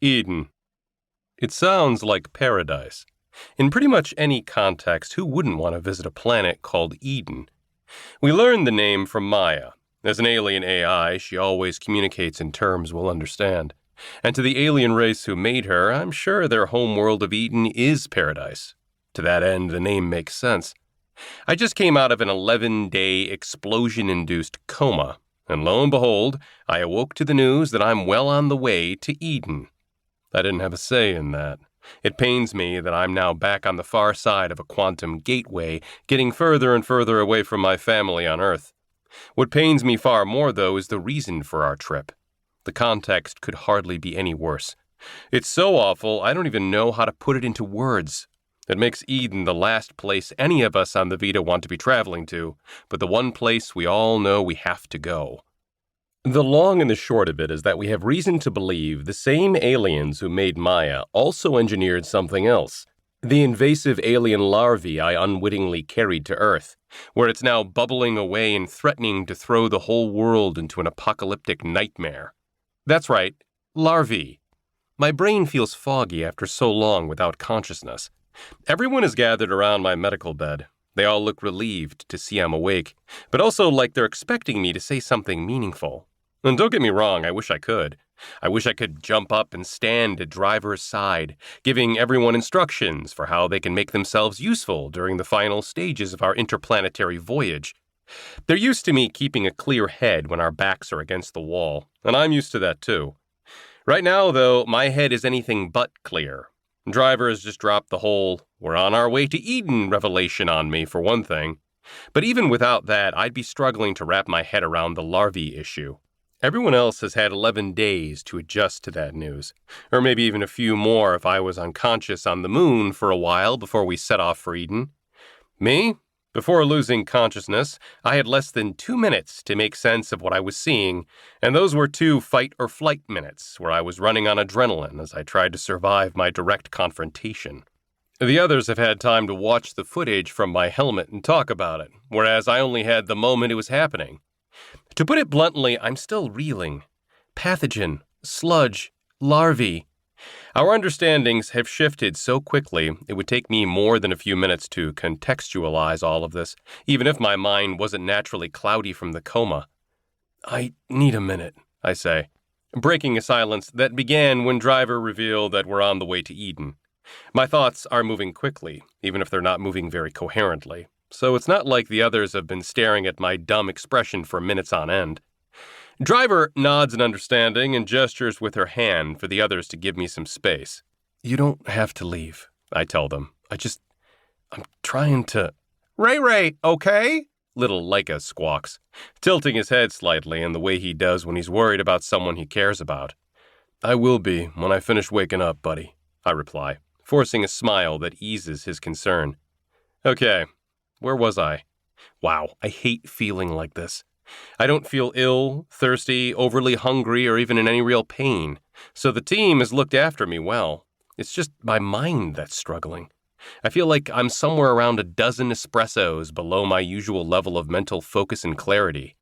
Eden. It sounds like paradise. In pretty much any context, who wouldn't want to visit a planet called Eden? We learned the name from Maya. As an alien AI, she always communicates in terms we'll understand. And to the alien race who made her, I'm sure their homeworld of Eden is paradise. To that end, the name makes sense. I just came out of an 11-day explosion-induced coma, and lo and behold, I awoke to the news that I'm well on the way to Eden. I didn't have a say in that. It pains me that I'm now back on the far side of a quantum gateway, getting further and further away from my family on Earth. What pains me far more, though, is the reason for our trip. The context could hardly be any worse. It's so awful, I don't even know how to put it into words. It makes Eden the last place any of us on the Vita want to be traveling to, but the one place we all know we have to go. The long and the short of it is that we have reason to believe the same aliens who made Maya also engineered something else. The invasive alien larvae I unwittingly carried to Earth, where it's now bubbling away and threatening to throw the whole world into an apocalyptic nightmare. That's right, larvae. My brain feels foggy after so long without consciousness. Everyone is gathered around my medical bed. They all look relieved to see I'm awake, but also like they're expecting me to say something meaningful. And don't get me wrong, I wish I could. I wish I could jump up and stand at driver's side, giving everyone instructions for how they can make themselves useful during the final stages of our interplanetary voyage. They're used to me keeping a clear head when our backs are against the wall, and I'm used to that too. Right now, though, my head is anything but clear. Driver has just dropped the whole "we're on our way to Eden" revelation on me, for one thing. But even without that, I'd be struggling to wrap my head around the larvae issue. Everyone else has had 11 days to adjust to that news, or maybe even a few more if I was unconscious on the moon for a while before we set off for Eden. Me? Before losing consciousness, I had less than 2 minutes to make sense of what I was seeing, and those were 2 fight-or-flight minutes where I was running on adrenaline as I tried to survive my direct confrontation. The others have had time to watch the footage from my helmet and talk about it, whereas I only had the moment it was happening. To put it bluntly, I'm still reeling. Pathogen, sludge, larvae. Our understandings have shifted so quickly, it would take me more than a few minutes to contextualize all of this, even if my mind wasn't naturally cloudy from the coma. I need a minute, I say, breaking a silence that began when Driver revealed that we're on the way to Eden. My thoughts are moving quickly, even if they're not moving very coherently, so it's not like the others have been staring at my dumb expression for minutes on end. Driver nods in understanding and gestures with her hand for the others to give me some space. You don't have to leave, I tell them. I'm trying to... Ray, okay? Little Leica squawks, tilting his head slightly in the way he does when he's worried about someone he cares about. I will be when I finish waking up, buddy, I reply, forcing a smile that eases his concern. Okay, where was I? Wow, I hate feeling like this. I don't feel ill, thirsty, overly hungry, or even in any real pain, so the team has looked after me well. It's just my mind that's struggling. I feel like I'm somewhere around a dozen espressos below my usual level of mental focus and clarity.